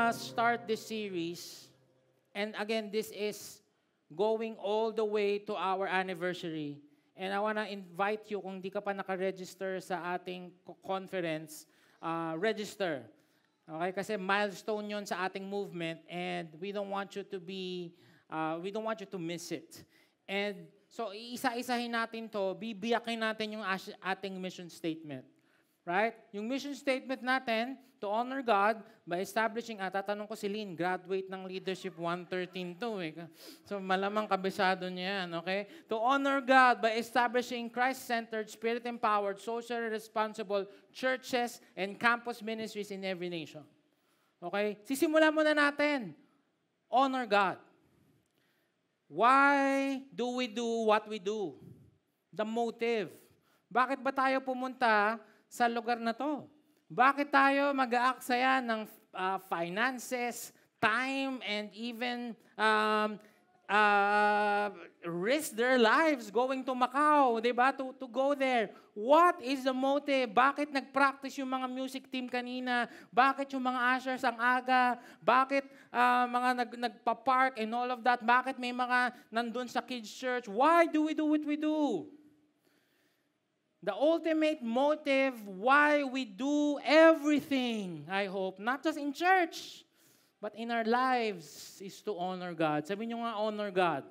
Start this series, and again, this is going all the way to our anniversary. And I want to invite you, kung di ka pa naka-register sa ating conference, register. Okay? Kasi milestone yon sa ating movement, and we don't want you to miss it. And so, isa-isahin natin to, bibiyakin natin yung ating mission statement. Right? Yung mission statement natin, to honor God by establishing, tatanong ko si Lynn, graduate ng Leadership 113 to. So malamang kabisado niya yan, okay? To honor God by establishing Christ-centered, Spirit-empowered, socially responsible churches and campus ministries in every nation. Okay? Sisimulan muna natin. Honor God. Why do we do what we do? The motive. Bakit ba tayo pumunta sa lugar na to? Bakit tayo mag-aaksaya ng finances, time, and even risk their lives going to Macau, diba? To go there. What is the motive? Bakit nag-practice yung mga music team kanina? Bakit yung mga ushers ang aga? Bakit mga nagpa-park and all of that? Bakit may mga nandun sa kids' church? Why do we do what we do? The ultimate motive why we do everything, I hope, not just in church, but in our lives, is to honor God. Sabi niyo nga, honor God.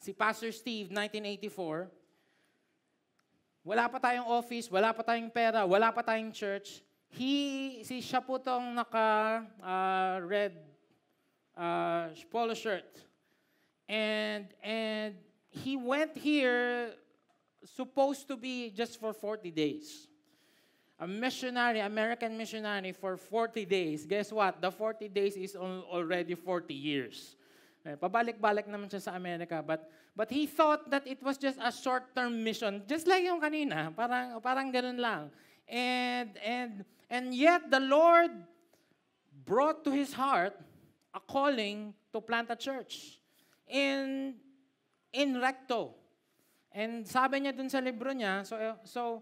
Si Pastor Steve, 1984, wala pa tayong office, wala pa tayong pera, wala pa tayong church. Siya po tong red polo shirt. And he went here supposed to be just for 40 days. A missionary, American missionary for 40 days. Guess what? The 40 days is already 40 years. Pabalik-balik naman siya sa Amerika. But he thought that it was just a short-term mission. Just like yung kanina. Parang ganun lang. And yet the Lord brought to his heart a calling to plant a church in Recto. And sabi niya dun sa libro niya, so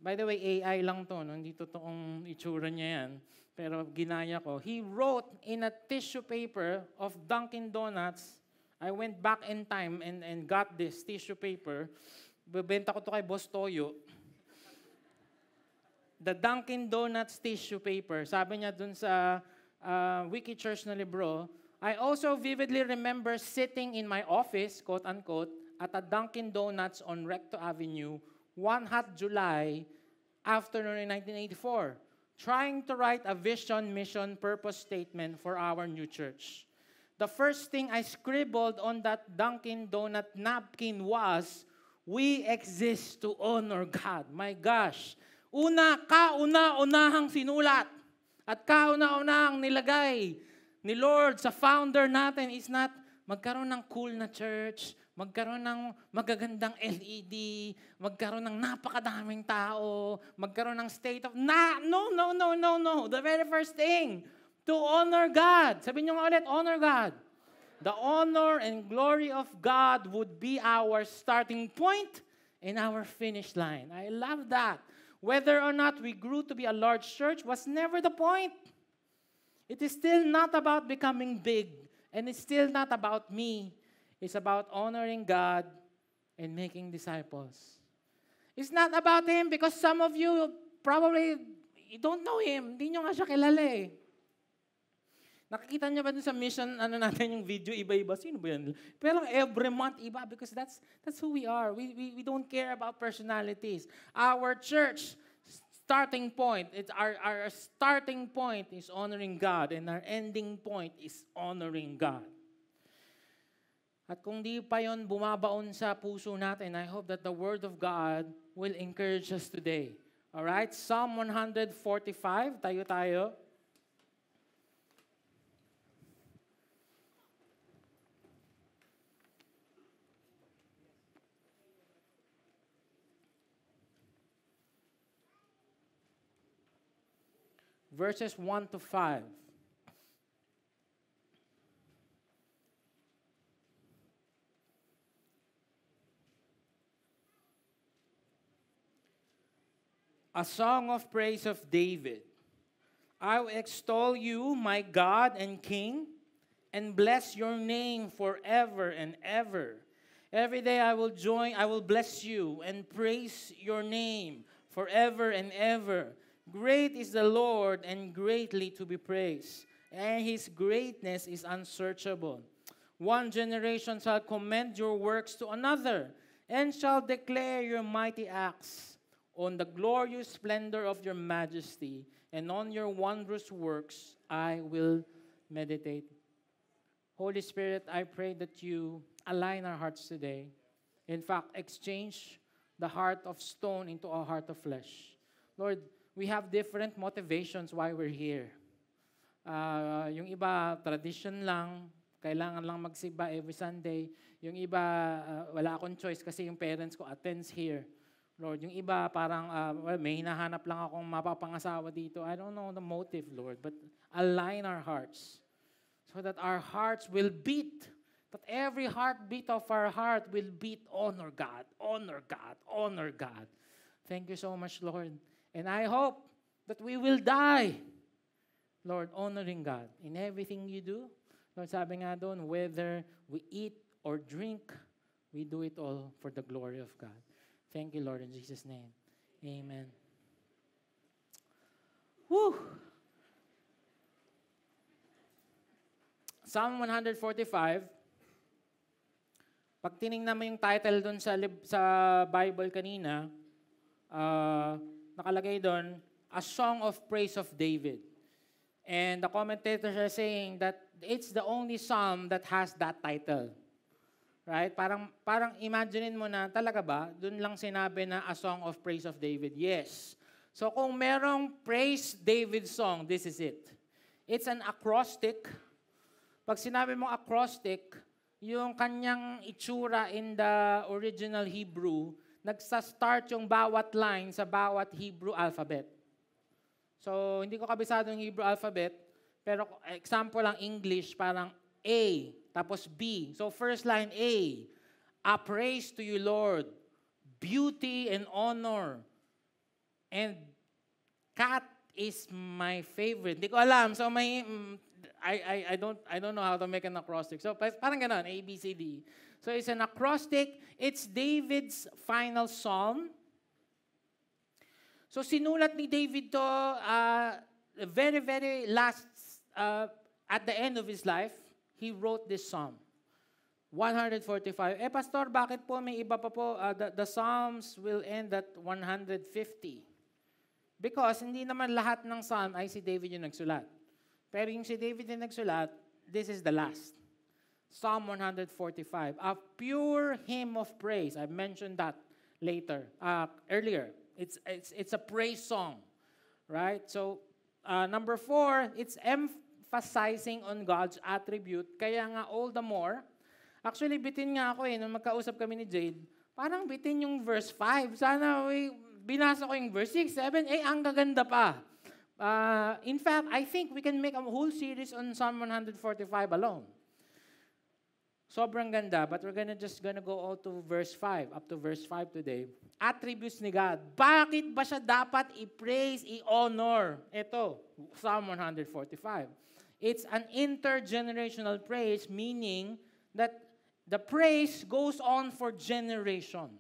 by the way, AI lang to, no? Hindi totoong itsura niya yan. Pero ginaya ko. He wrote in a tissue paper of Dunkin' Donuts. I went back in time and got this tissue paper. Bebenta ko to kay Boss Toyo. The Dunkin' Donuts tissue paper. Sabi niya dun sa Wiki Church na libro, I also vividly remember sitting in my office, quote-unquote, at a Dunkin' Donuts on Recto Avenue, one hot July afternoon in 1984, trying to write a vision, mission, purpose statement for our new church. The first thing I scribbled on that Dunkin' Donut napkin was, we exist to honor God. My gosh. Kauna-unahang sinulat at kauna-unahang nilagay ni Lord sa founder natin is not magkaroon ng cool na church, magkaroon ng magagandang LED, magkaroon ng napakadaming tao, magkaroon ng state of... No. The very first thing, to honor God. Sabihin niyo nga ulit, honor God. The honor and glory of God would be our starting point and our finish line. I love that. Whether or not we grew to be a large church was never the point. It is still not about becoming big, and it's still not about me. It's about honoring God and making disciples. It's not about Him because some of you probably you don't know Him. Hindi nyo nga siya kilala eh. Nakikita niyo ba dun sa mission, natin yung video, iba-iba? Sino ba yan? Pero every month, iba because that's who we are. We don't care about personalities. Our church starting point, our starting point is honoring God and our ending point is honoring God. At kung di pa yon bumabaon sa puso natin, I hope that the Word of God will encourage us today. Alright? Psalm 145, tayo. verses 1 to 5. A song of praise of David. I will extol you, my God and King, and bless your name forever and ever. Every day I will bless you and praise your name forever and ever. Great is the Lord and greatly to be praised, and his greatness is unsearchable. One generation shall commend your works to another, and shall declare your mighty acts. On the glorious splendor of your majesty, and on your wondrous works I will meditate. Holy Spirit, I pray that you align our hearts today. In fact, exchange the heart of stone into a heart of flesh. Lord, we have different motivations why we're here. Yung iba, tradition lang, kailangan lang magsimba every Sunday. Yung iba, wala akong choice kasi yung parents ko attends here. Lord, yung iba parang, may hinahanap lang akong mapapangasawa dito. I don't know the motive, Lord, but align our hearts so that our hearts will beat, that every heartbeat of our heart will beat, honor God, honor God, honor God. Thank you so much, Lord. And I hope that we will die, Lord, honoring God in everything you do. Lord, sabi nga doon, whether we eat or drink, we do it all for the glory of God. Thank you, Lord, in Jesus' name. Amen. Woo! Psalm 145. Pag tinignan mo yung title doon sa Bible kanina, nakalagay doon, A Song of Praise of David. And the commentators are saying that it's the only psalm that has that title. Right? Parang imaginein mo na, talaga ba? Doon lang sinabi na A Song of Praise of David. Yes. So kung merong Praise David song, this is it. It's an acrostic. Pag sinabi mo acrostic, yung kanyang itsura in the original Hebrew, nagsa-start yung bawat line sa bawat Hebrew alphabet. So, hindi ko kabisado yung Hebrew alphabet, pero example lang English, parang A, tapos B. So, first line A praise to you, Lord, beauty and honor. And cat is my favorite. Hindi ko alam. So, I don't know how to make an acrostic. So, parang ganon, A, B, C, D. So, it's an acrostic. It's David's final psalm. So, sinulat ni David to very, very last, at the end of his life, he wrote this psalm. 145. Pastor, bakit po may iba pa po? The psalms will end at 150. Because hindi naman lahat ng psalm ay si David yung nagsulat. Pero yung si David yung nagsulat, this is the last. Psalm 145. A pure hymn of praise. I mentioned that earlier. It's a praise song. Right? So, number 4, it's emphasizing on God's attribute. Kaya nga all the more, actually bitin nga ako nung magkausap kami ni Jade, parang bitin yung verse 5. Sana binasa ko yung verse 6, 7, ang gaganda pa. In fact, I think we can make a whole series on Psalm 145 alone. Sobrang ganda, but we're just gonna go all to verse 5, up to verse 5 today. Attributes ni God. Bakit ba siya dapat i-praise, i-honor? Ito, Psalm 145. It's an intergenerational praise, meaning that the praise goes on for generation.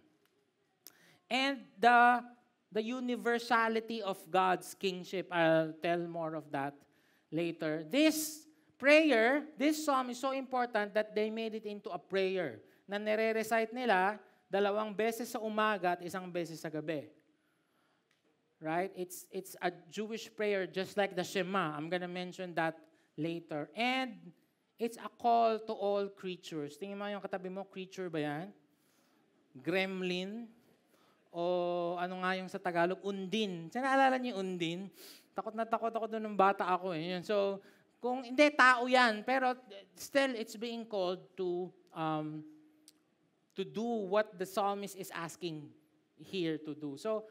And the universality of God's kingship, I'll tell more of that later. This psalm is so important that they made it into a prayer na nire-recite nila 2 beses sa umaga at 1 beses sa gabi. Right? It's a Jewish prayer just like the Shema. I'm gonna mention that later. And it's a call to all creatures. Tingnan mo yung katabi mo, creature ba yan? Gremlin? O ano nga yung sa Tagalog? Undin. Naalala niyo yung undin? Takot na takot ako doon ng bata ako. Yun. So, kung hindi, tao yan. Pero still, it's being called to do what the psalmist is asking here to do. So,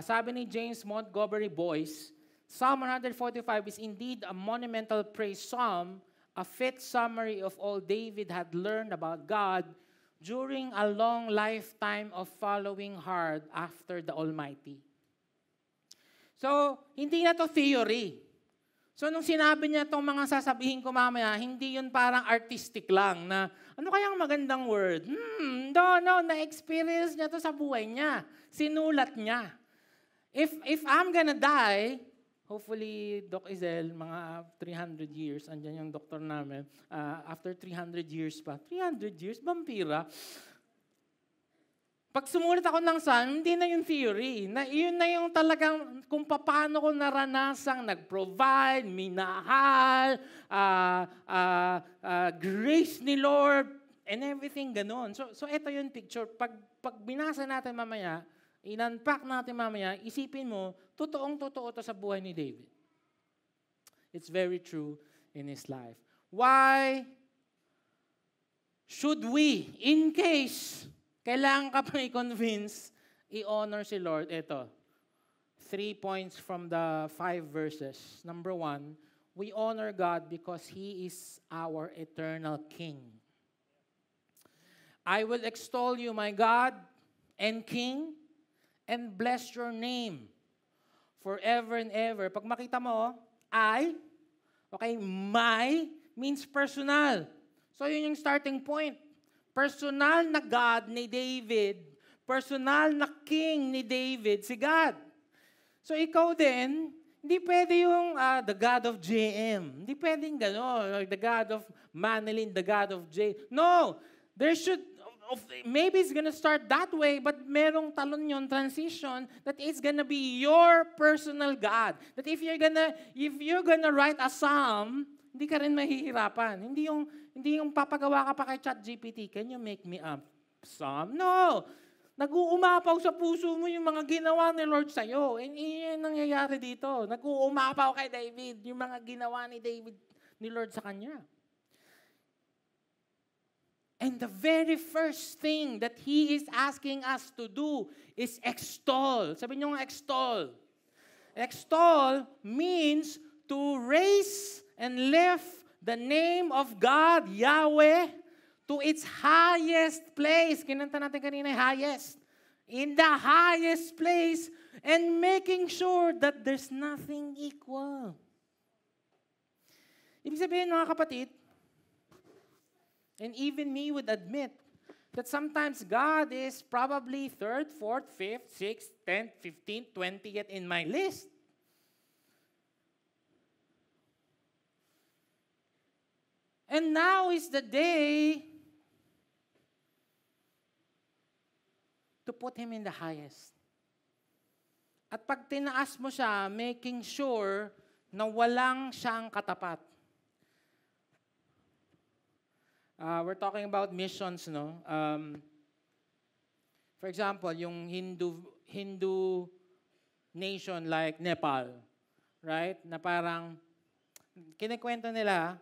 sabi ni James Montgomery Boyce, Psalm 145 is indeed a monumental praise psalm, a fit summary of all David had learned about God during a long lifetime of following hard after the Almighty. So, hindi na to theory. So, nung sinabi niya itong mga sasabihin ko mamaya, hindi yun parang artistic lang na, ano kayang magandang word? No, na-experience niya to sa buhay niya. Sinulat niya. If I'm gonna die, hopefully, Doc Izel, mga 300 years, andyan yung doktor namin, after 300 years pa, 300 years, vampira. Pag sumulat ako ng Psalm, hindi na yung theory. Yun na yung talagang kung paano ko naranasang nag-provide, minahal, grace ni Lord, and everything ganon. So ito yung picture. Pag binasa natin mamaya, in-unpack natin mamaya, isipin mo, totoong-totoo to sa buhay ni David. It's very true in his life. Why should we, in case kailangan ka pang i-convince, i-honor si Lord? Ito, 3 points from the 5 verses. Number 1, we honor God because He is our eternal King. I will extol you, my God and King, and bless your name forever and ever. Pag makita mo, my means personal. So yun yung starting point. Personal na God ni David, personal na King ni David, si God. So ikaw din, hindi pwede yung the God of JM. Hindi pwedeng gano'n, the God of Manilin, the God of J. No, there should, maybe it's gonna start that way, but merong talon yun, transition, that it's gonna be your personal God. That if you're gonna write a psalm, hindi ka rin mahihirapan. Hindi yung papagawa ka pa kay ChatGPT, can you make me a psalm? No! Nag-uumapaw sa puso mo yung mga ginawa ni Lord sa'yo. And yun nangyayari dito. Nag-uumapaw kay David yung mga ginawa ni David, ni Lord sa kanya. And the very first thing that He is asking us to do is extol. Sabi niyo nga, extol. Extol means to raise and lift the name of God, Yahweh, to its highest place. Kinanta natin kanina, highest. In the highest place, and making sure that there's nothing equal. Ibig sabihin, mga kapatid, and even me would admit, that sometimes God is probably 3rd, 4th, 5th, 6th, 10th, 15th, 20th in my list. And now is the day to put Him in the highest. At pag tinaas mo siya, making sure na walang siyang katapat. We're talking about missions, no? For example, yung Hindu nation like Nepal, right? Na parang, kinikwento nila,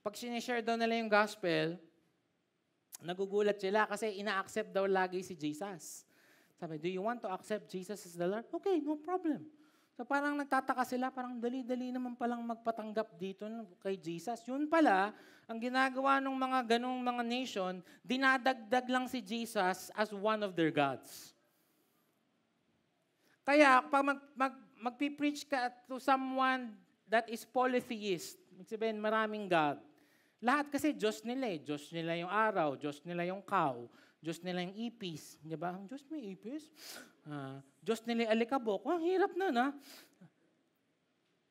pag sinishare daw nila yung gospel, nagugulat sila kasi ina-accept daw lagi si Jesus. Sabi, do you want to accept Jesus as the Lord? Okay, no problem. So parang nagtataka sila, parang dali-dali naman palang magpatanggap dito kay Jesus. Yun pala, ang ginagawa ng mga ganong mga nation, dinadagdag lang si Jesus as one of their gods. Kaya, pag magpipreach ka to someone that is polytheist, sabihin, maraming God. Lahat kasi Diyos nila eh. Diyos nila yung araw, Diyos nila yung cow, Diyos nila yung ipis. Di ba? Diyos may ipis. Diyos nila yung alikabok. Hirap nun, ha?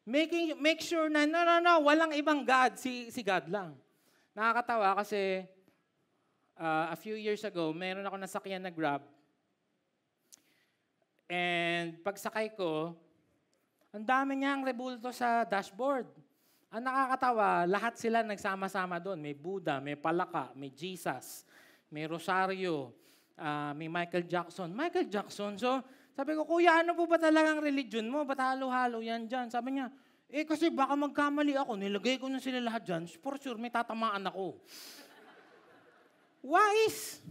Make sure na, no, walang ibang God, si God lang. Nakakatawa kasi a few years ago, meron ako nasakyan na Grab. And pagsakay ko, ang dami niyang rebulto sa dashboard. Ang nakakatawa, lahat sila nagsama-sama doon. May Buddha, may Palaka, may Jesus, may Rosario, may Michael Jackson. Michael Jackson. So, sabi ko, Kuya, ano po ba talagang religion mo? Ba't halo-halo yan dyan? Sabi niya, kasi baka magkamali ako. Nilagay ko na sila lahat dyan. For sure, may tatamaan ako. Wise!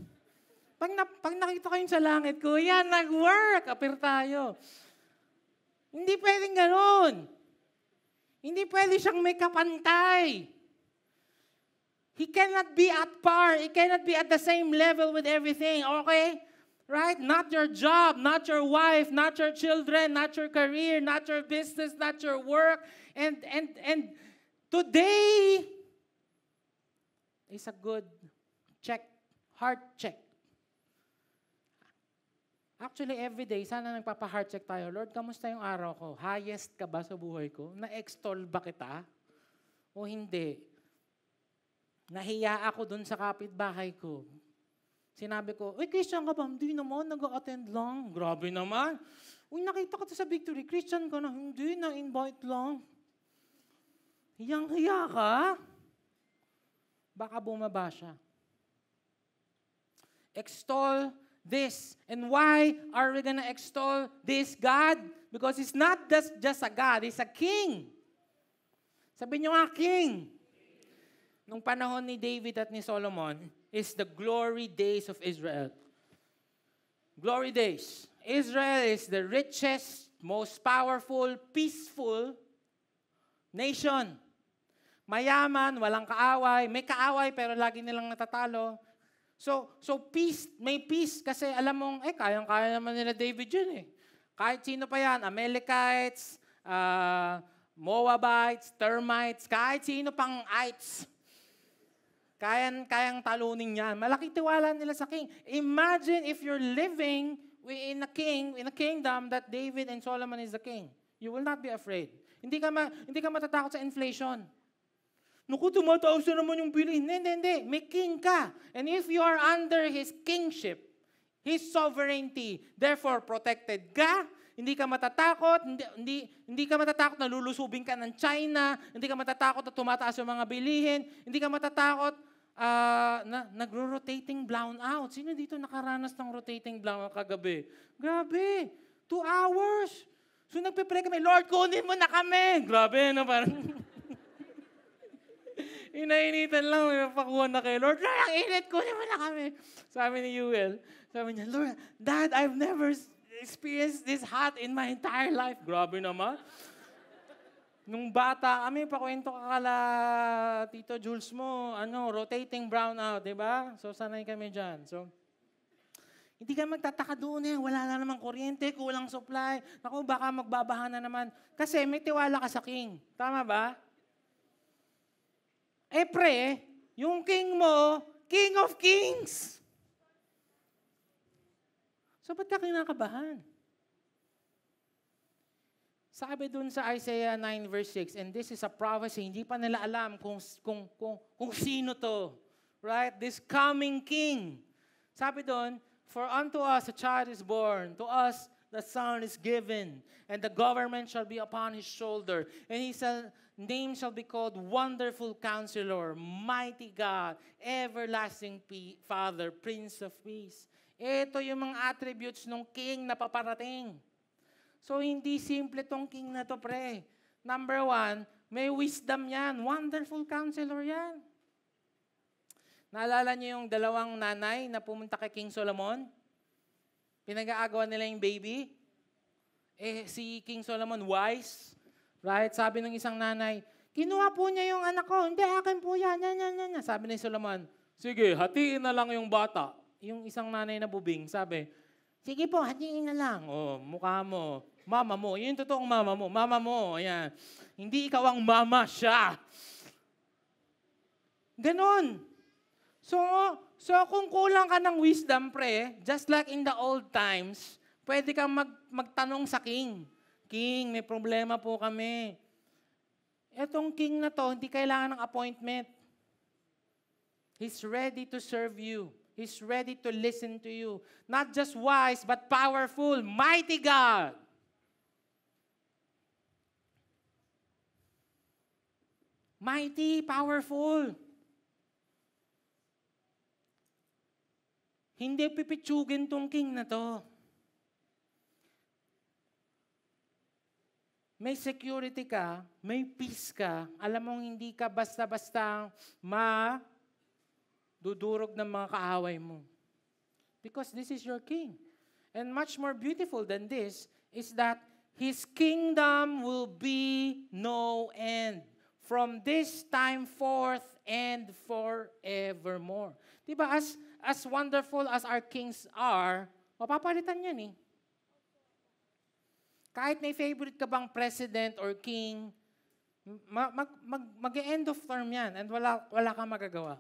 Pag nakita ko yun sa langit, Kuya, nag-work. Apir tayo. Hindi pwedeng ganun. Hindi pwede siyang may kapantay. He cannot be at par. He cannot be at the same level with everything, okay? Right? Not your job, not your wife, not your children, not your career, not your business, not your work. And today is a good check, heart check. Actually, every day, sana nagpapa-heart check tayo. Lord, kamusta yung araw ko? Highest ka ba sa buhay ko? Na-extol ba kita? O hindi? Nahiya ako dun sa kapitbahay ko. Sinabi ko, uy, Christian ka ba? Hindi naman, nag-attend lang. Grabe naman. Uy, nakita ko sa Victory, Christian ka na. Hindi, na-invite lang. Hiyang-hiya ka? Baka bumaba siya. Extol this. And why are we gonna extol this God? Because He's not just a God, He's a King. Sabi niyo nga, King. Nung panahon ni David at ni Solomon is the glory days of Israel. Glory days. Israel is the richest, most powerful, peaceful nation. Mayaman, walang kaaway. May kaaway pero lagi nilang natatalo. So peace, may peace kasi alam mong, kayang-kaya naman nila David yun eh. Kahit sino pa yan, Amalekites, Moabites, termites, kahit sino pang ites. Kayang talunin yan. Malaki tiwala nila sa king. Imagine if you're living in a kingdom that David and Solomon is the king. You will not be afraid. Hindi ka matatakot sa inflation. Naku, tumataas na naman yung bilihin. Hindi. May king ka. And if you are under his kingship, his sovereignty, therefore protected ka, hindi ka matatakot, hindi ka matatakot na lulusubin ka ng China, hindi ka matatakot na tumataas yung mga bilihin, hindi ka matatakot na nagro-rotating brownout. Sino dito nakaranas ng rotating brownout kagabi? Grabe, 2 hours. So nagpe-pray kami, Lord, kunin mo na kami. Grabe, no? Parang inainitan lang, may pakuha na kayo. Lord, ang init, kunin mo na kami. Sabi ni Yuel, sabi niya, Lord, Dad, I've never experienced this hot in my entire life. Grabe naman. Nung bata kami, pakwento ka kala Tito Jules mo, rotating brownout, di ba? So, sanay kami dyan. So, hindi ka magtataka doon eh. Wala na naman kuryente, kulang supply. Naku, baka magbabaha na naman. Kasi may tiwala ka sa king. Tama ba? Yung king mo, King of Kings. So, ba't ka kinakabahan? Sabi dun sa Isaiah 9 verse 6, and this is a prophecy, hindi pa nila alam kung sino to. Right? This coming king. Sabi dun, for unto us a child is born, to us the son is given, and the government shall be upon his shoulder, and his name shall be called Wonderful Counselor, Mighty God, Everlasting Father, Prince of Peace. Ito yung mga attributes ng king na paparating. So, hindi simple tong king na to, pre. Number 1, may wisdom yan. Wonderful Counselor yan. Naalala niyo yung 2 nanay na pumunta kay King Solomon? Pinag-aagawan nila yung baby. Si King Solomon, wise. Right? Sabi ng isang nanay, kinuha po niya yung anak ko. Hindi, akin po yan. Yan. Sabi ni Solomon, sige, hatiin na lang yung bata. Yung isang nanay na bubing, sabi, sige po, hatiin na lang. Mukha mo. Mama mo. Yun yung totoong mama mo. Mama mo. Ayan. Hindi ikaw ang mama, siya. Ganon. So kung kulang ka ng wisdom, pre, just like in the old times, pwede kang magtanong sa king. King, may problema po kami. Etong king na to, hindi kailangan ng appointment. He's ready to serve you. He's ready to listen to you. Not just wise, but powerful. Mighty God. Mighty, powerful. Hindi pipitsugin tong king na to. May security ka, may peace ka, alam mong hindi ka basta-basta dudurog ng mga kaaway mo. Because this is your king. And much more beautiful than this is that His kingdom will be no end from this time forth and forevermore. Diba, as wonderful as our kings are, mapapalitan yan eh. Kahit may favorite ka bang president or king, mag-end of term yan and wala kang magagawa.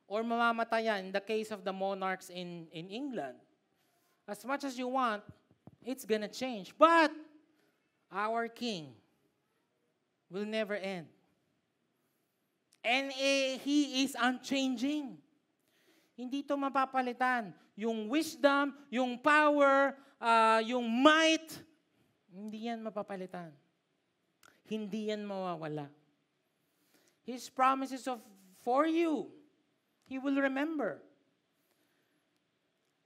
Or mamamatay yan in the case of the monarchs in England. As much as you want, it's gonna change. But our king will never end. And he is unchanging. Hindi ito mapapalitan. Yung wisdom, yung power, yung might, hindi yan mapapalitan. Hindi yan mawawala. His promises for you, He will remember.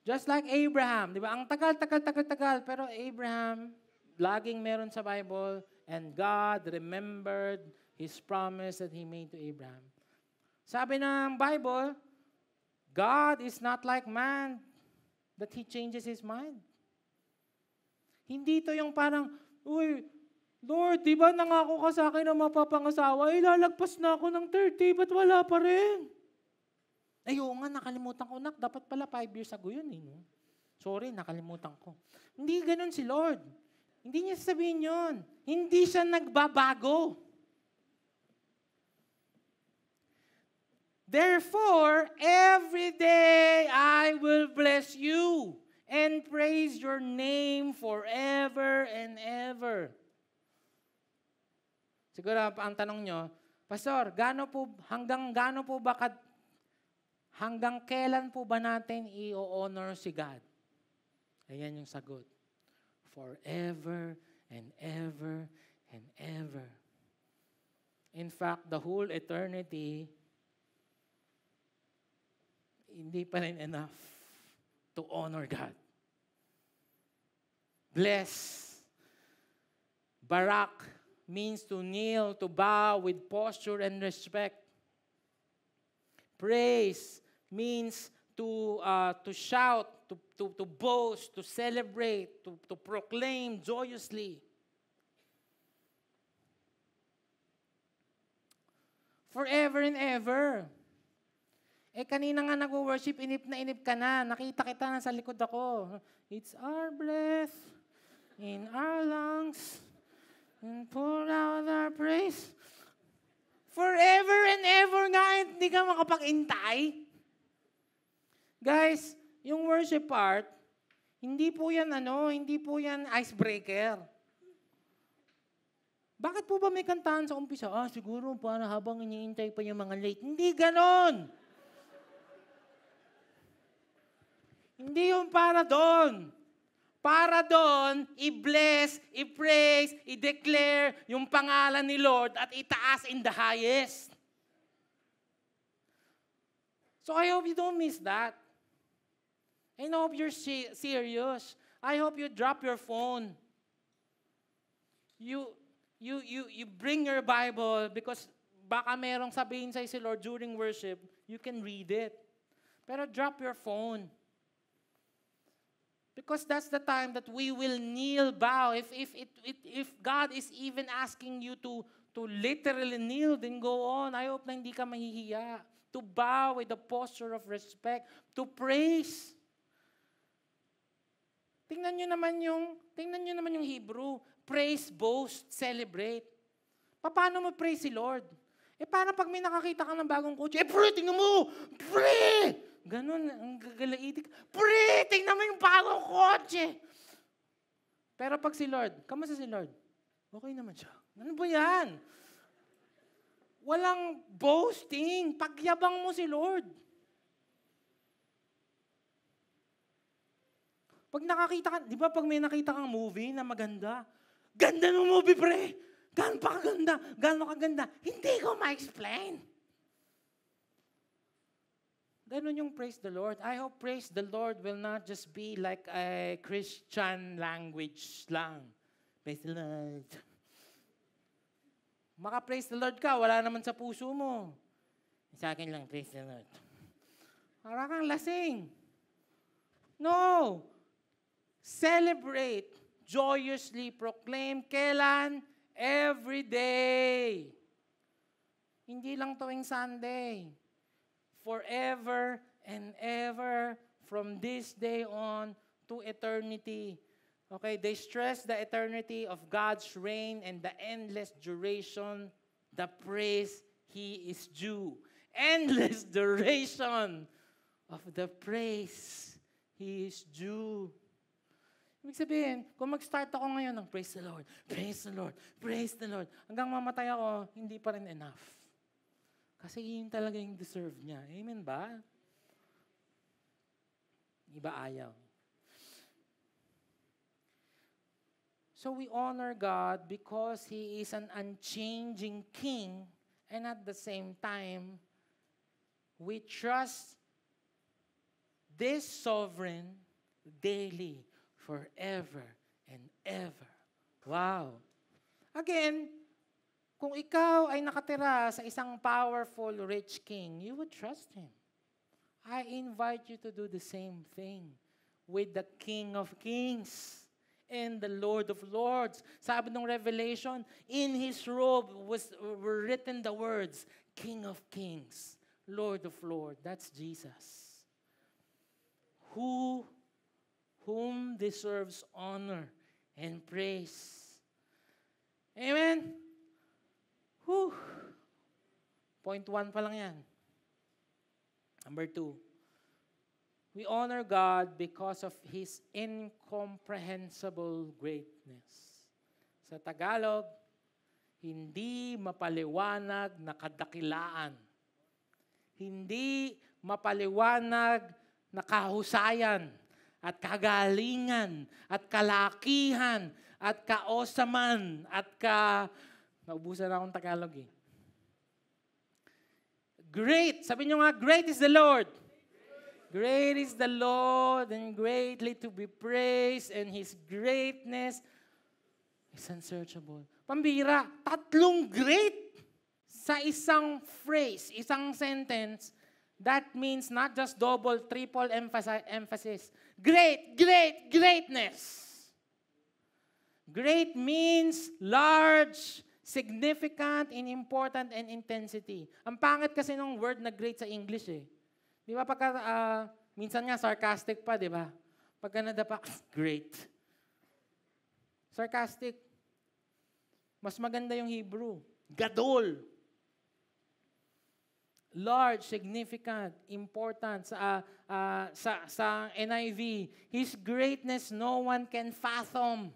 Just like Abraham, di ba? Ang tagal, pero Abraham, laging meron sa Bible, and God remembered His promise that He made to Abraham. Sabi ng Bible, God is not like man that He changes His mind. Hindi ito yung parang, uy, Lord, di ba nangako ka sa akin na mapapangasawa? Ilalagpas na ako ng 30, ba't wala pa rin? Ay, oo nga, nakalimutan ko, nak. Dapat pala 5 years ago yun, eh. No? Sorry, nakalimutan ko. Hindi ganun si Lord. Hindi niya sabihin yun. Hindi siya nagbabago. Therefore, every day I will bless you and praise your name forever and ever. Siguro ang tanong nyo, Pastor, hanggang kailan po ba natin i-honor si God? Ayan yung sagot. Forever and ever and ever. In fact, the whole eternity, hindi pa rin enough to honor God. Bless. Barak means to kneel, to bow with posture and respect. Praise means to shout, to boast, to celebrate, to proclaim joyously. Forever and ever. Kanina nga nag-worship, inip na inip ka na. Nakita kita na sa likod ako. It's our breath in our lungs and pour out our praise. Forever and ever nga, hindi ka makapag-intay. Guys, yung worship part, hindi po yan icebreaker. Bakit po ba may kantahan sa umpisa? Siguro para habang iniintay pa yung mga late. Hindi ganon! Hindi yung para doon. Para doon, i-bless, i-praise, i-declare yung pangalan ni Lord at itaas in the highest. So I hope you don't miss that. I hope you're serious. I hope you drop your phone. You bring your Bible because baka merong sabihin sa'yo si Lord during worship, you can read it. Pero drop your phone. Because that's the time that we will kneel, bow. If God is even asking you to literally kneel, then go on. I hope na hindi ka mahihiya. To bow with a posture of respect. To praise. Tingnan nyo naman yung Hebrew. Praise, boast, celebrate. Paano mo praise si Lord? Paano pag may nakakita ka ng bagong kotse? Pre, tingnan mo! Pre! Ganon, ang gagalaitik. Pre, tingnan mo yung bagong kotse. Pero pag si Lord, kamusta si Lord? Okay naman siya. Ano ba yan? Walang boasting. Pagyabang mo si Lord. Pag nakakita ka, di ba pag may nakita kang movie na maganda, ganda ng movie, pre. Gaano pa kaganda? Gaano kaganda? Hindi ko ma-explain. Ganon yung praise the Lord. I hope praise the Lord will not just be like a Christian language lang. Praise the Lord. Maka-praise the Lord ka, wala naman sa puso mo. Sa akin lang, praise the Lord. Para kang lasing. No! Celebrate joyously proclaim. Kailan? Every day. Hindi lang tuwing Sunday. Forever and ever, from this day on to eternity. Okay, they stress the eternity of God's reign and the endless duration, the praise He is due. Endless duration of the praise He is due. Ibig sabihin, kung mag-start ako ngayon ng praise the Lord, praise the Lord, praise the Lord, hanggang mamatay ako, hindi pa rin enough. Kasi yun talaga yung deserve niya. Amen ba? Iba ayaw. So we honor God because He is an unchanging King, and at the same time, we trust this sovereign daily, forever and ever. Wow. Again, kung ikaw ay nakatira sa isang powerful, rich king, you would trust him. I invite you to do the same thing with the King of Kings and the Lord of Lords. Sabi ng Revelation, in His robe were written the words, King of Kings, Lord of Lords. That's Jesus. Whom deserves honor and praise. Amen? Whew. Point 1 pa lang yan. Number 2. We honor God because of His incomprehensible greatness. Sa Tagalog, hindi mapaliwanag na kadakilaan. Hindi mapaliwanag na kahusayan at kagalingan at kalakihan at kaosaman at naubusan na akong Tagalog eh. Great. Sabi nyo nga, great is the Lord. Great is the Lord and greatly to be praised, and His greatness is unsearchable. Pambira, 3 great sa isang phrase, isang sentence. That means not just double, triple emphasis. Great, great, greatness. Great means large, significant, and important, and intensity. Ang pangit kasi ng word na great sa English eh. Di ba pagka, minsan nga sarcastic pa, di ba? Pagka nadapa, great. Sarcastic. Mas maganda yung Hebrew. Gadol. Large, significant, important sa NIV. His greatness no one can fathom.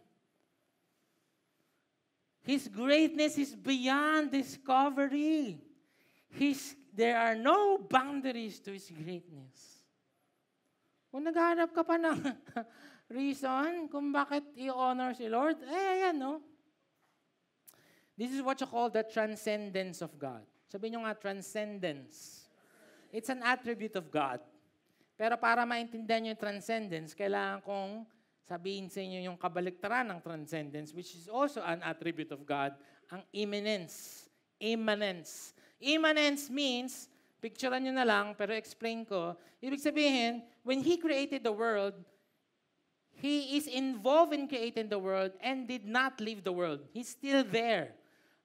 His greatness is beyond discovery. There are no boundaries to His greatness. Kung naghahanap ka pa ng reason kung bakit i-honor si Lord, ayan, no? This is what you call the transcendence of God. Sabihin nyo nga, transcendence. It's an attribute of God. Pero para maintindihan nyo yung transcendence, kailangan kong sabihin sa inyo yung kabaliktaran ng transcendence, which is also an attribute of God, ang immanence. Immanence. Immanence means, picturean nyo na lang, pero explain ko, ibig sabihin, when He created the world, He is involved in creating the world and did not leave the world. He's still there.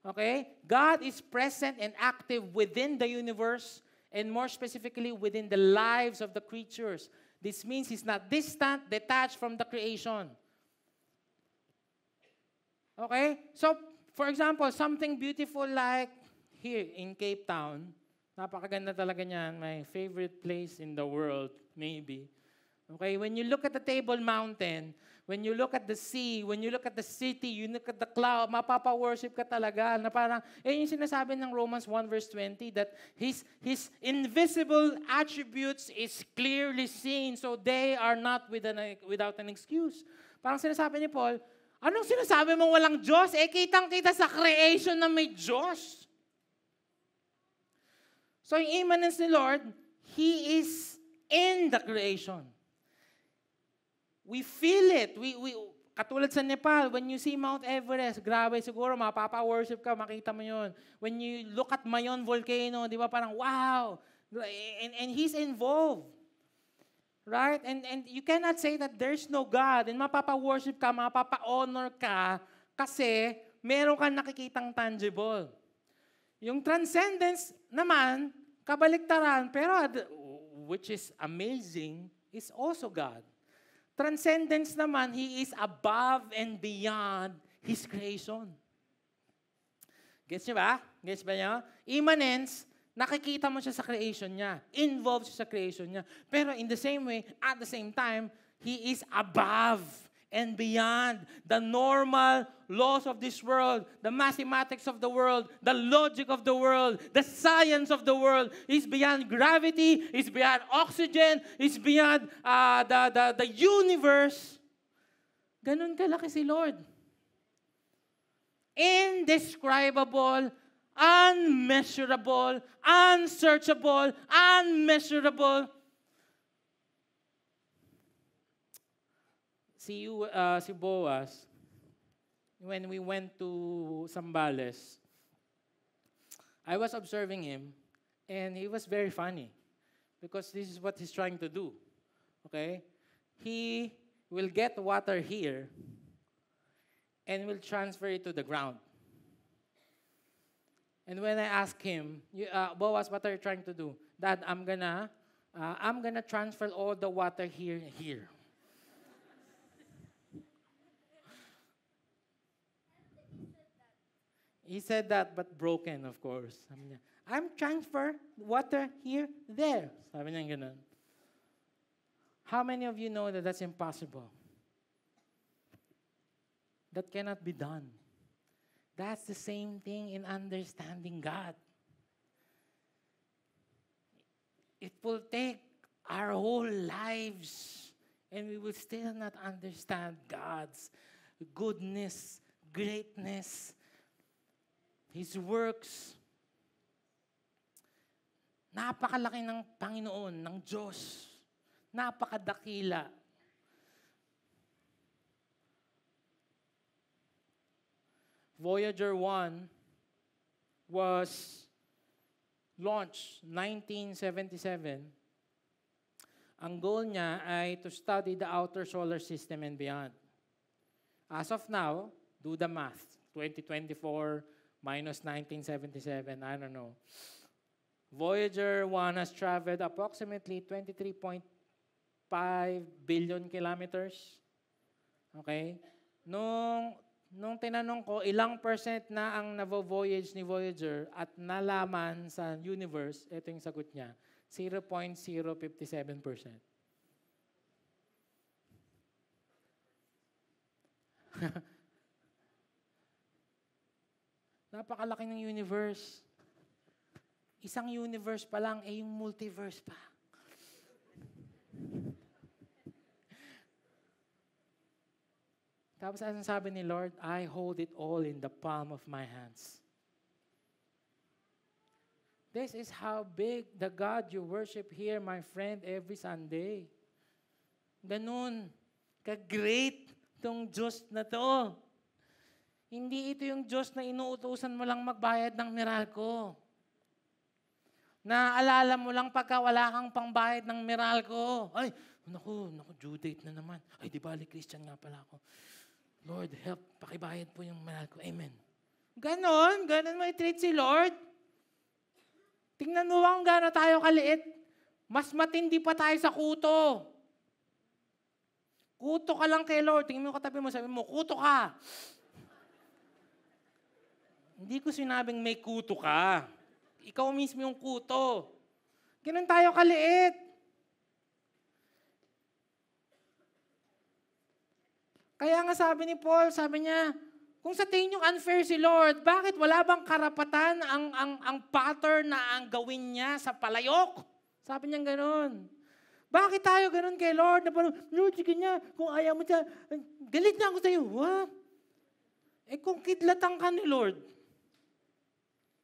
Okay? God is present and active within the universe, and more specifically within the lives of the creatures. This means He's not distant, detached from the creation. Okay? So, for example, something beautiful like here in Cape Town, napakaganda talaga niyan, my favorite place in the world, maybe. Okay? When you look at the Table Mountain, when you look at the sea, when you look at the city, you look at the cloud, mapapa-worship ka talaga. Na parang, yung sinasabi ng Romans 1 verse 20, that His invisible attributes is clearly seen, so they are not without an excuse. Parang sinasabi ni Paul, anong sinasabi mong walang Diyos? Kitang-kita sa creation na may Diyos. So yung immanence ni Lord, He is in the creation. We feel it. Katulad sa Nepal, when you see Mount Everest, grabe siguro, mapapa-worship ka, makita mo yun. When you look at Mayon Volcano, di ba parang, wow! And He's involved. Right? And you cannot say that there's no God and mapapa-worship ka, mapapa-honor ka kasi meron kang nakikitang tangible. Yung transcendence naman, kabaliktaran, pero which is amazing, is also God. Transcendence naman, He is above and beyond His creation. Gets niyo ba? Gets ba niyo? Immanence, nakikita mo siya sa creation niya. Involved siya sa creation niya. Pero in the same way, at the same time, He is above and beyond the normal laws of this world, the mathematics of the world, the logic of the world, the science of the world. He's beyond gravity, He's beyond oxygen, He's beyond the universe. Ganun kalaki si Lord. Indescribable, unmeasurable, unsearchable, unmeasurable. Si Boaz, when we went to Zambales, I was observing him, and he was very funny because this is what he's trying to do. Okay? He will get water here and will transfer it to the ground. And when I asked him, Boaz, what are you trying to do? Dad, I'm gonna transfer all the water here. He said that, but broken, of course. Sabi niya, I'm transfer water here, there. Sabi niya ganun. How many of you know that that's impossible? That cannot be done. That's the same thing in understanding God. It will take our whole lives, and we will still not understand God's goodness, greatness, His works. Napakalaki ng Panginoon, ng Diyos. Napakadakila. Voyager 1 was launched 1977. Ang goal niya ay to study the outer solar system and beyond. As of now, do the math. 2024 minus 1977, I don't know. Voyager 1 has traveled approximately 23.5 billion kilometers. Okay? Nung tinanong ko, ilang percent na ang navo-voyage ni Voyager at nalaman sa universe, ito yung sagot niya, 0.057%. Napakalaki ng universe. Isang universe pa lang, yung multiverse pa. Tapos ang sabi ni Lord, I hold it all in the palm of my hands. This is how big the God you worship here, my friend, every Sunday. Ganun. Ka-great tong Diyos na to. Hindi ito yung Diyos na inuutusan mo lang magbayad ng Meralco. Naalala mo lang pagka wala kang pangbayad ng Meralco. Ay, naku, due date na naman. Ay, di bali, Christian nga pala ako. Lord, help, pakibayad po yung Meralco. Amen. Ganon mo i-treat si Lord. Tingnan mo kung gano'n tayo kaliit. Mas matindi pa tayo sa kuto. Kuto ka lang kay Lord. Tingnan mo katabi mo, sabi mo, kuto ka. Hindi ko sinabing may kuto ka. Ikaw mismo yung kuto. Ganun tayo kaliit. Kaya nga sabi ni Paul, sabi niya, kung sa tingin yung unfair si Lord, bakit wala bang karapatan ang pattern na ang gawin niya sa palayok? Sabi niya gano'n. Bakit tayo gano'n kay Lord? Na parang, Lord, sige niya, kung ayaw mo siya, galit na ako sa'yo. What? Kung kidlatan ka ni Lord,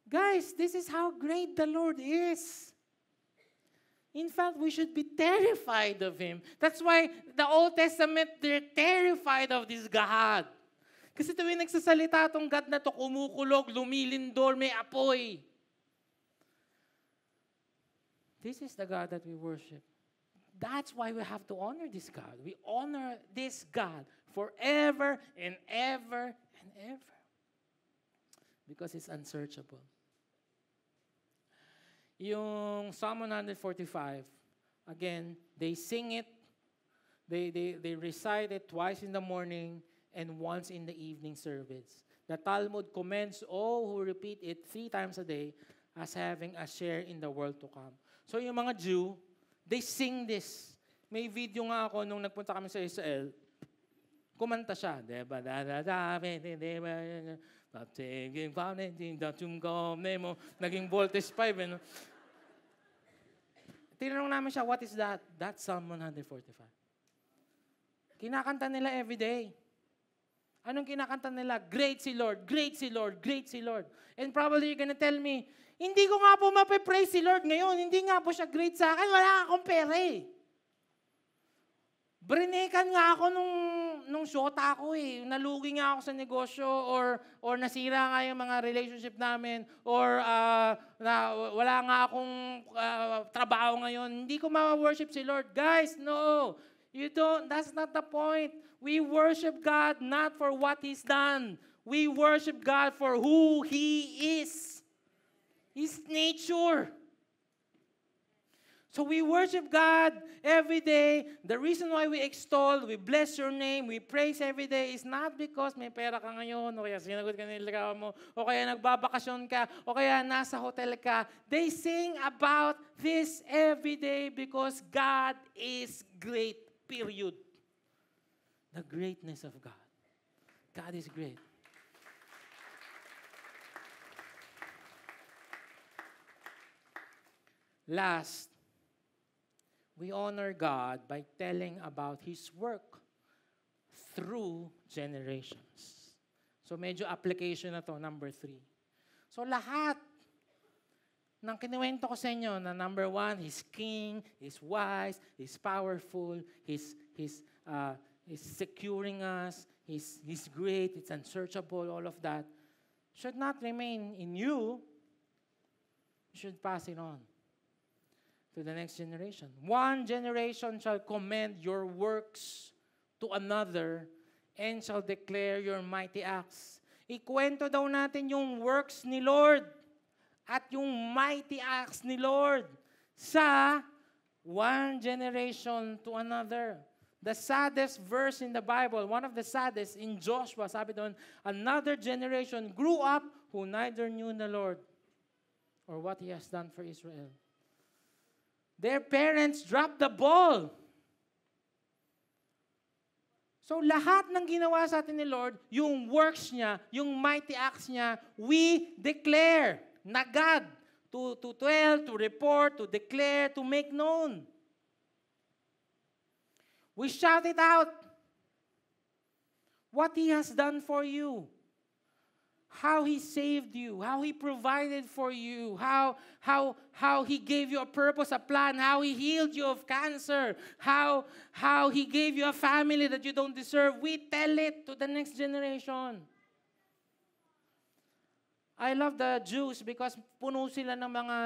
guys, this is how great the Lord is. In fact, we should be terrified of Him. That's why the Old Testament, they're terrified of this God. Kasi tuwing nagsasalita itong God na to, kumukulog, lumilindol, may apoy. This is the God that we worship. That's why we have to honor this God. We honor this God forever and ever and ever. Because it's unsearchable. Yung Psalm 145, again, they sing it, they recite it twice in the morning and once in the evening service. The Talmud commends all who repeat it 3 times a day as having a share in the world to come. So yung mga Jew, they sing this. May video nga ako nung nagpunta kami sa Israel. Kumanta siya. Naging voltage 5. Tinanong namin siya, what is that? That's Psalm 145. Kinakanta nila every day. Anong kinakanta nila? Great si Lord, great si Lord, great si Lord. And probably you're gonna tell me, hindi ko nga po mape-praise si Lord ngayon. Hindi nga po siya great sa akin. Wala akong pera eh. Brinekan nga ako nung shota ko eh. Nalugi nga ako sa negosyo or nasira nga yung mga relationship namin or wala nga akong trabaho ngayon. Hindi ko ma-worship si Lord. Guys, no. You don't. That's not the point. We worship God not for what He's done. We worship God for who He is. His nature. So we worship God every day. The reason why we extol, we bless your name, we praise every day is not because may pera ka ngayon, o kaya sinagot ka nila mo, o kaya nagbabakasyon ka, o kaya nasa hotel ka. They sing about this every day because God is great, period. The greatness of God. God is great. Last, we honor God by telling about His work through generations. So medyo application na to, number 3. So lahat ng kinuwento ko sa inyo na number 1, He's King, He's wise, He's powerful, He's securing us, He's great, it's unsearchable, all of that should not remain in you. You should pass it on to the next generation. One generation shall commend your works to another and shall declare your mighty acts. Ikwento daw natin yung works ni Lord at yung mighty acts ni Lord sa one generation to another. The saddest verse in the Bible, one of the saddest in Joshua, sabi doon, another generation grew up who neither knew the Lord or what He has done for Israel. Their parents dropped the ball. So lahat ng ginawa sa atin ni Lord, yung works niya, yung mighty acts niya, we declare na God to tell, to report, to declare, to make known. We shout it out. What He has done for you. How He saved you, how He provided for you, how He gave you a purpose, a plan, how He healed you of cancer, how He gave you a family that you don't deserve. We tell it to the next generation. I love the Jews because puno sila ng mga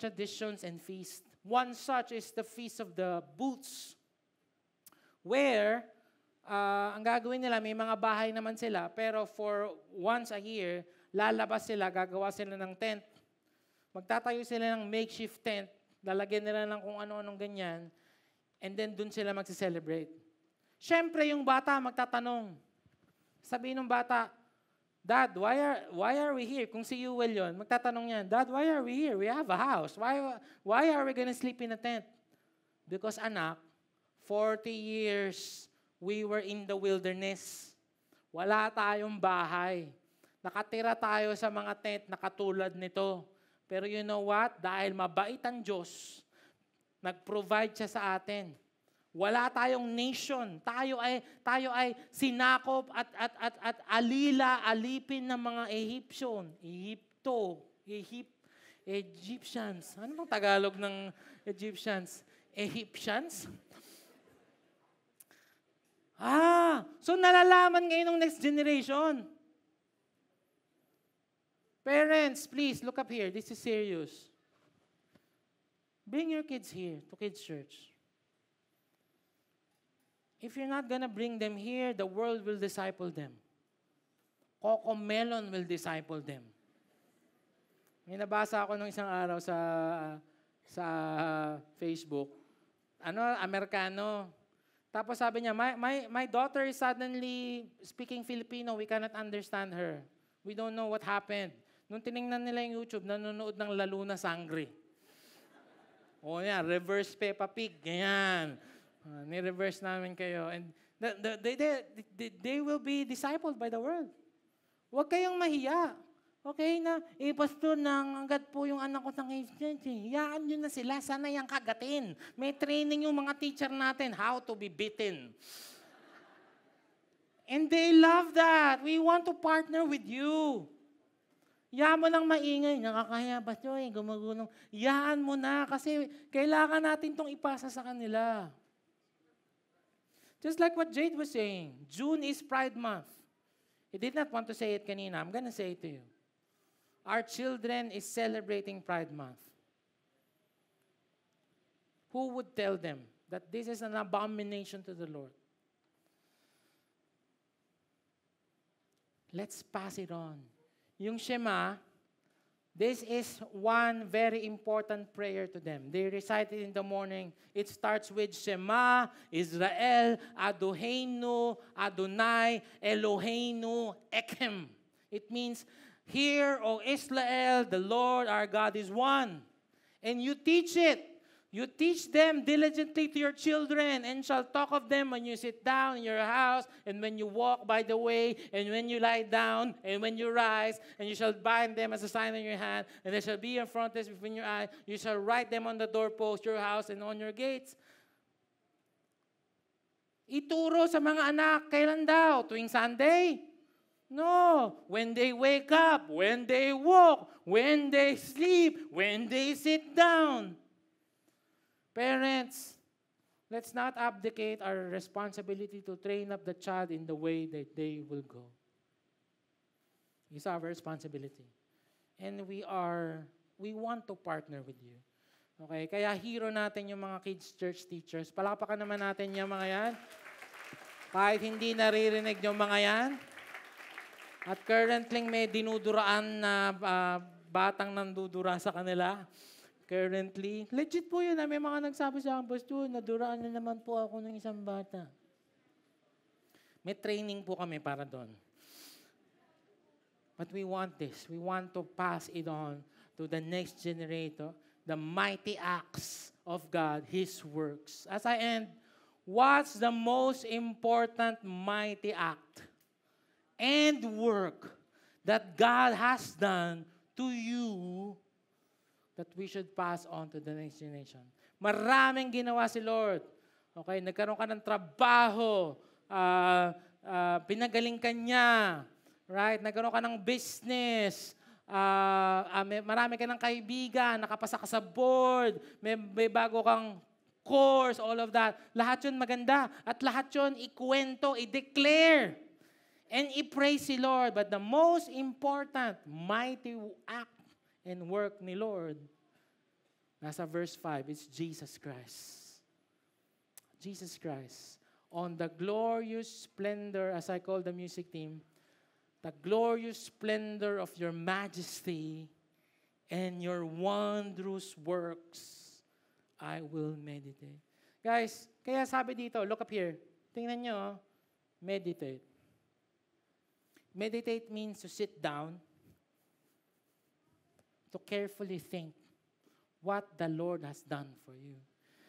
traditions and feasts. One such is the Feast of the Booths, where ang gagawin nila, may mga bahay naman sila, pero for once a year, lalabas sila, gagawa sila ng tent. Magtatayo sila ng makeshift tent, lalagyan nila ng kung ano-anong ganyan, and then dun sila magsi-celebrate. Siyempre, yung bata magtatanong. Sabihin ng bata, Dad, why are we here? Kung si Yuel yun, magtatanong yan, Dad, why are we here? We have a house. Why are we gonna sleep in a tent? Because anak, 40 years we were in the wilderness. Wala tayong bahay. Nakatira tayo sa mga tent na katulad nito. Pero you know what? Dahil mabait ang Diyos, nag-provide siya sa atin. Wala tayong nation. Tayo ay sinakop at alipin ng mga Egyptians. Ano bang Tagalog ng Egyptians? Egyptians? So nalalaman ngayon ng next generation. Parents, please, look up here. This is serious. Bring your kids here to Kids Church. If you're not gonna bring them here, the world will disciple them. Coco Melon will disciple them. May nabasa ako nung isang araw sa Facebook. Amerikano. Tapos sabi niya, my daughter is suddenly speaking Filipino. We cannot understand her. We don't know what happened. Nung tiningnan nila yung YouTube, nanonood ng Lalo na Sangre. O yan, reverse Peppa Pig. Ganyan. Ni-reverse namin kayo. And they will be discipled by the world. Huwag kayong mahiya. Okay na, pastor, nangagat po yung anak ko ng age. Hiyaan nyo na sila, sana yung kagatin. May training yung mga teacher natin, how to be beaten. And they love that. We want to partner with you. Hiyaan mo lang maingay, nakakahiya, pastor, gumagulong. Hiyaan mo na, kasi kailangan natin itong ipasa sa kanila. Just like what Jade was saying, June is Pride Month. He did not want to say it kanina. I'm gonna say it to you. Our children is celebrating Pride Month. Who would tell them that this is an abomination to the Lord? Let's pass it on. Yung Shema, this is one very important prayer to them. They recite it in the morning. It starts with Shema, Israel, Adoheinu, Adonai, Eloheinu, Echem. It means, hear, O Israel, the Lord our God is one. And you teach it. You teach them diligently to your children, and shall talk of them when you sit down in your house, and when you walk by the way, and when you lie down, and when you rise, and you shall bind them as a sign in your hand, and there shall be a frontlets between your eyes. You shall write them on the doorpost, your house, and on your gates. Ituro sa mga anak, kailan daw? Tuwing Sunday? No. When they wake up, when they walk, when they sleep, when they sit down. Parents, let's not abdicate our responsibility to train up the child in the way that they will go. It's our responsibility. And we want to partner with you. Okay? Kaya hero natin yung mga kids church teachers. Palakpakan naman natin yung mga yan. Kahit hindi naririnig yung mga yan. At currently may dinuduraan na batang nandudura sa kanila. Currently, legit po yun. May mga nagsabi sa akin, pastor, naduraan na naman po ako ng isang bata. May training po kami para doon. But we want this. We want to pass it on to the next generator, the mighty acts of God, His works. As I end, what's the most important mighty act and work that God has done to you that we should pass on to the next generation? Maraming ginawa si Lord. Okay, nagkaroon ka ng trabaho, pinagaling ka niya, right? Nagkaroon ka ng business, marami ka ng kaibigan, nakapasa ka sa board, may bago kang course, all of that. Lahat yun maganda. At lahat yun ikwento, i-declare, and i-praise si Lord. But the most important, mighty act and work ni Lord, nasa verse 5, it's Jesus Christ. Jesus Christ. On the glorious splendor, as I call the music team, the glorious splendor of your majesty and your wondrous works, I will meditate. Guys, kaya sabi dito, look up here. Tingnan nyo, meditate. Meditate means to sit down, to carefully think what the Lord has done for you.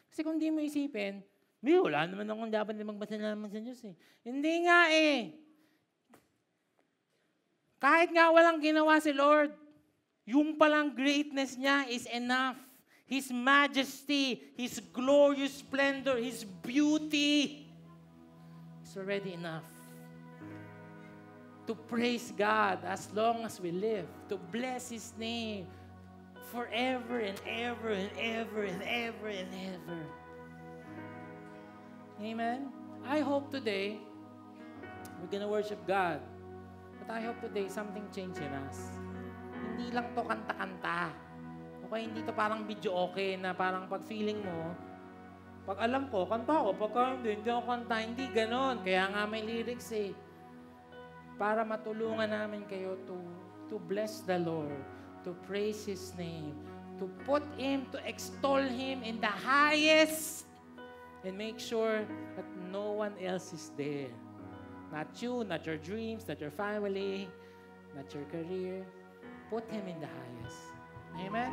Kasi kung di mo isipin, wala naman akong dapat na magbasa naman sa Diyos eh. Hindi nga eh. Kahit nga walang ginawa si Lord, yung palang greatness niya is enough. His majesty, His glorious splendor, His beauty is already enough to praise God as long as we live, to bless His name forever and ever and ever and ever and ever. Amen? I hope today we're gonna worship God. But I hope today something changed in us. Hindi lang to kanta-kanta. Okay, hindi to parang video okay na parang pag feeling mo, Pag alam ko, kanta ako. Pagka hindi ako kanta. Hindi ganon. Kaya nga may lyrics eh. Para matulungan namin kayo to bless the Lord, to praise His name, to put Him, to extol Him in the highest, and make sure that no one else is there. Not you, not your dreams, not your family, not your career. Put Him in the highest. Amen?